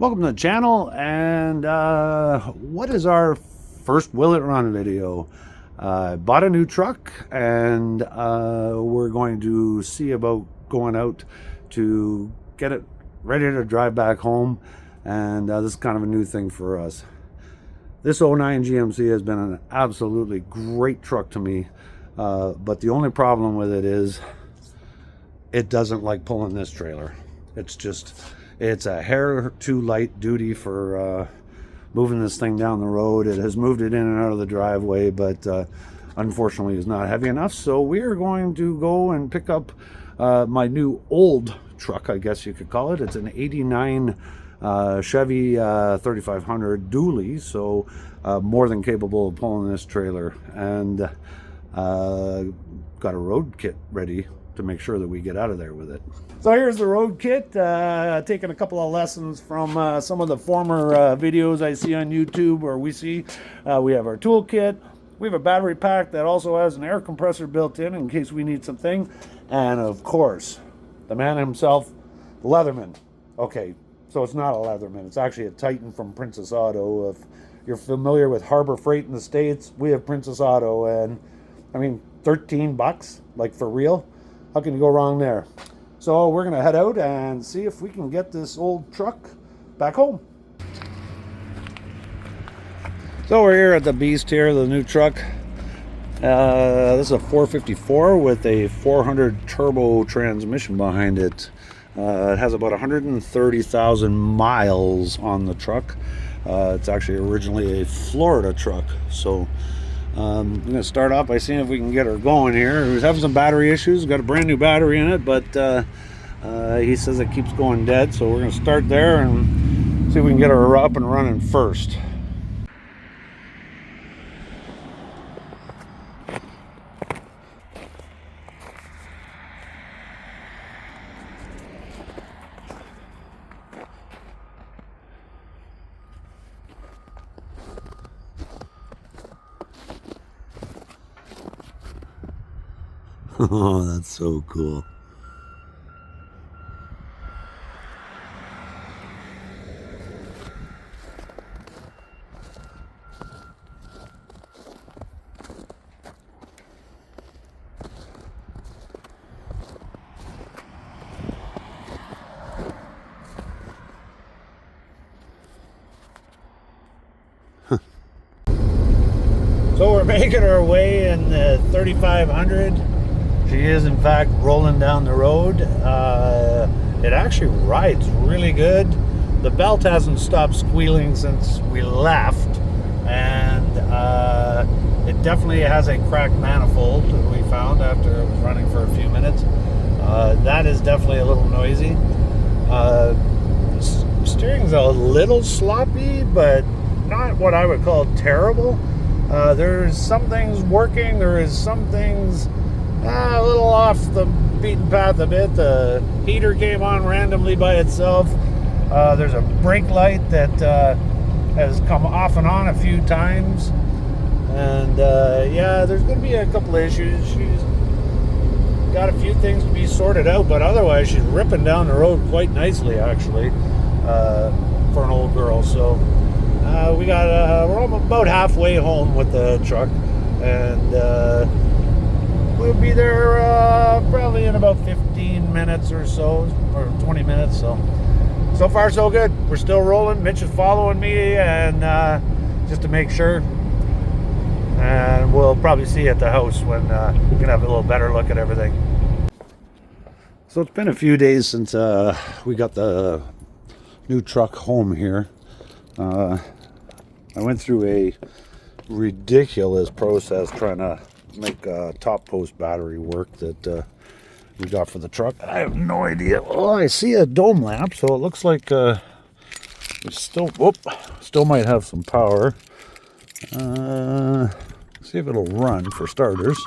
Welcome to the channel, and what is our first Will It Run video? Bought a new truck, and we're going to see about going out to get it ready to drive back home, and this is kind of a new thing for us. This '09 GMC has been an absolutely great truck to me, but the only problem with it is it doesn't like pulling this trailer. It's a hair too light duty for moving this thing down the road. It has moved it in and out of the driveway, but unfortunately is not heavy enough. So we're going to go and pick up my new old truck, I guess you could call it. It's an '89 Chevy 3500 dually, so more than capable of pulling this trailer. And got a road kit ready to make sure that we get out of there with it. So here's the road kit, taking a couple of lessons from some of the former videos I see on YouTube, where we have our tool kit, we have a battery pack that also has an air compressor built in case we need something, and of course, the man himself, the Leatherman. Okay, so it's not a Leatherman, it's actually a Titan from Princess Auto. If you're familiar with Harbor Freight in the States, we have Princess Auto, and I mean, 13 bucks, like for real? How can you go wrong there? So we're gonna head out and see if we can get this old truck back home. So we're here at the beast here, the new truck. This is a 454 with a 400 turbo transmission behind it. It has about 130,000 miles on the truck. It's actually originally a Florida truck. So I'm going to start off by seeing if we can get her going here. We're having some battery issues. Got a brand new battery in it, but he says it keeps going dead. So we're going to start there and see if we can get her up and running first. Oh, that's so cool. So we're making our way in the 3500. She is in fact rolling down the road. It actually rides really good. The belt hasn't stopped squealing since we left, and it definitely has a cracked manifold that we found after it was running for a few minutes. That is definitely a little noisy. Steering's a little sloppy, but not what I would call terrible. There's some things working, there is some things a little off the beaten path a bit. The heater came on randomly by itself. There's a brake light that has come off and on a few times. And yeah, there's going to be a couple of issues. She's got a few things to be sorted out, but otherwise she's ripping down the road quite nicely, actually, for an old girl. So we're about halfway home with the truck, and we'll be there probably in about 15 minutes or so, or 20 minutes. So far so good. We're still rolling. Mitch is following me, and just to make sure. And we'll probably see you at the house when we can have a little better look at everything. So it's been a few days since we got the new truck home here. I went through a ridiculous process trying to make a top post battery work that we got for the truck. I have no idea. Oh, I see a dome lamp, so it looks like we still might have some power. See if it'll run for starters.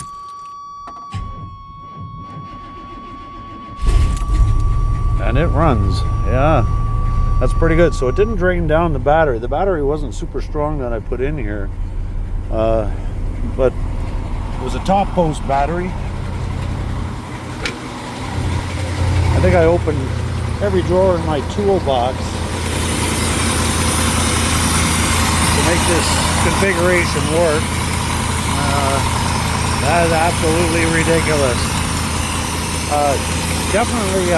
And it runs. Yeah, that's pretty good. So it didn't drain down the battery. The battery wasn't super strong that I put in here, but it was a top post battery. I think I opened every drawer in my toolbox make this configuration work. That is absolutely ridiculous. Definitely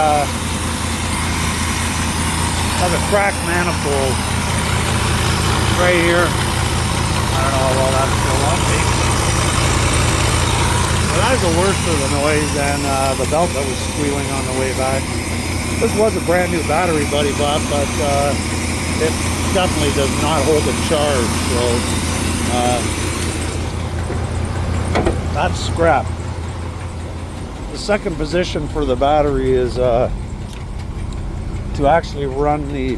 has a cracked manifold right here. I don't know how well that's still on me. But that's the worst of the noise than the belt that was squealing on the way back. This was a brand new battery Buddy bought, but it definitely does not hold a charge, so that's scrap. The second position for the battery is to actually run the...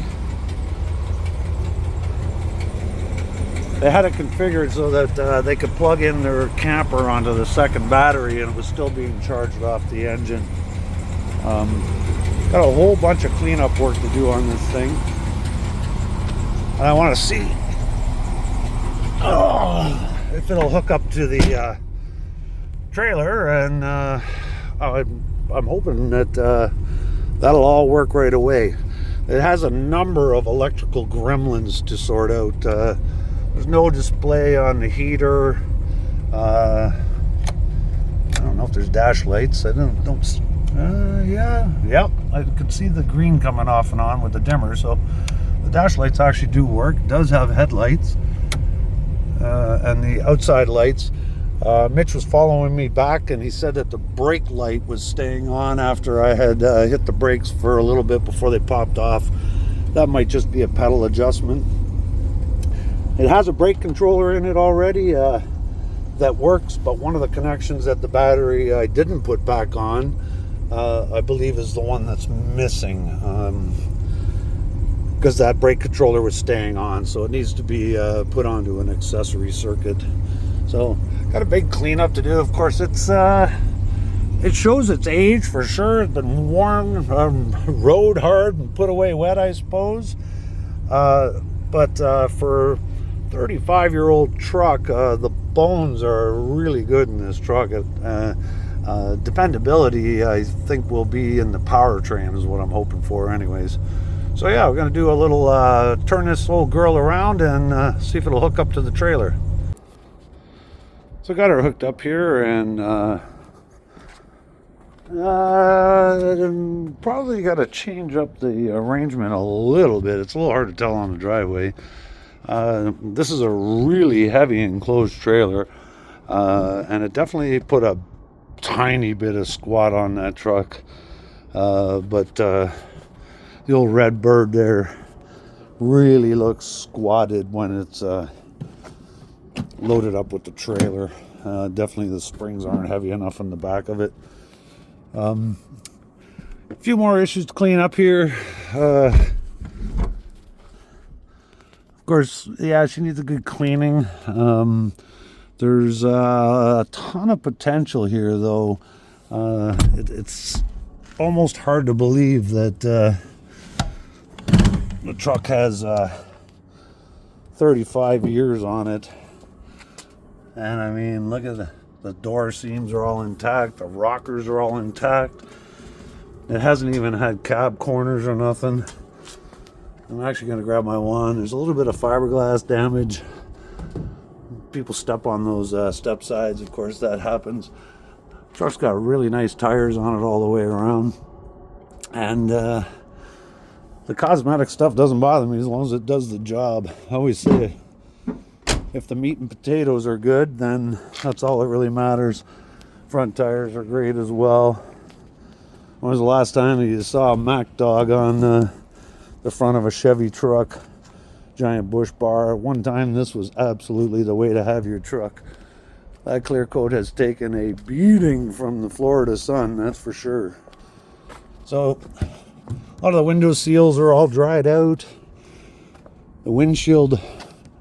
They had it configured so that they could plug in their camper onto the second battery and it was still being charged off the engine. Got a whole bunch of cleanup work to do on this thing. And I want to see if it'll hook up to the trailer, and I'm hoping that that'll all work right away. It has a number of electrical gremlins to sort out. There's no display on the heater. I don't know if there's dash lights. I don't. Yep. I could see the green coming off and on with the dimmer. So the dash lights actually do work. It does have headlights and the outside lights. Mitch was following me back, and he said that the brake light was staying on after I had hit the brakes for a little bit before they popped off. That might just be a pedal adjustment. It has a brake controller in it already that works, but one of the connections at the battery I didn't put back on, I believe is the one that's missing, because that brake controller was staying on, so it needs to be put onto an accessory circuit. So got a big cleanup to do. Of course, it shows its age for sure. It's been worn, rode hard, and put away wet, I suppose. But for 35-year-old truck, the bones are really good in this truck. Dependability, I think, will be in the powertrain is what I'm hoping for anyways. So yeah, we're gonna do a little turn this old girl around and see if it'll hook up to the trailer. So I got her hooked up here, and probably got to change up the arrangement a little bit. It's a little hard to tell on the driveway. This is a really heavy enclosed trailer, and it definitely put a tiny bit of squat on that truck. But the old red bird there really looks squatted when it's loaded up with the trailer. Definitely the springs aren't heavy enough in the back of it. A few more issues to clean up here. Of course, yeah, she needs a good cleaning. There's a ton of potential here, though. It's almost hard to believe that the truck has 35 years on it. And I mean, look at the door seams are all intact. The rockers are all intact. It hasn't even had cab corners or nothing. I'm actually going to grab my wand. There's a little bit of fiberglass damage. People step on those step sides. Of course, that happens. Truck's got really nice tires on it all the way around. And the cosmetic stuff doesn't bother me as long as it does the job. I always say, if the meat and potatoes are good, then that's all that really matters. Front tires are great as well. When was the last time you saw a Mack dog on the front of a Chevy truck? Giant bush bar. One time this was absolutely the way to have your truck. That clear coat has taken a beating from the Florida sun, that's for sure. So a lot of the window seals are all dried out. The windshield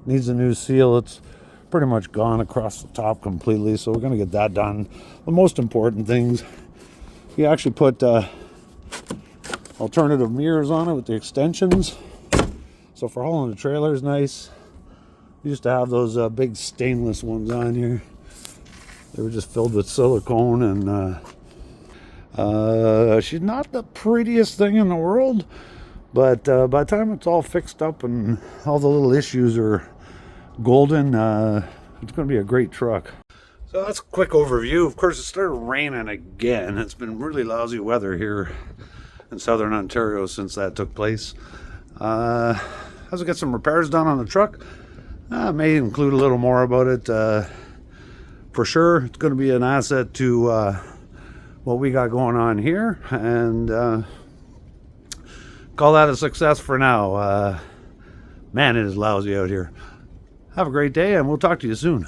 needs a new seal. It's pretty much gone across the top completely, so we're going to get that done. The most important things, we actually put alternative mirrors on it with the extensions, so for hauling the trailer is nice. We used to have those big stainless ones on here. They were just filled with silicone, and she's not the prettiest thing in the world, but by the time it's all fixed up and all the little issues are golden. It's going to be a great truck. So that's a quick overview. Of course, it started raining again. It's been really lousy weather here in southern Ontario since that took place. As we get some repairs done on the truck, I may include a little more about it. For sure, it's going to be an asset to what we got going on here, and call that a success for now. Man, it is lousy out here. Have a great day, and we'll talk to you soon.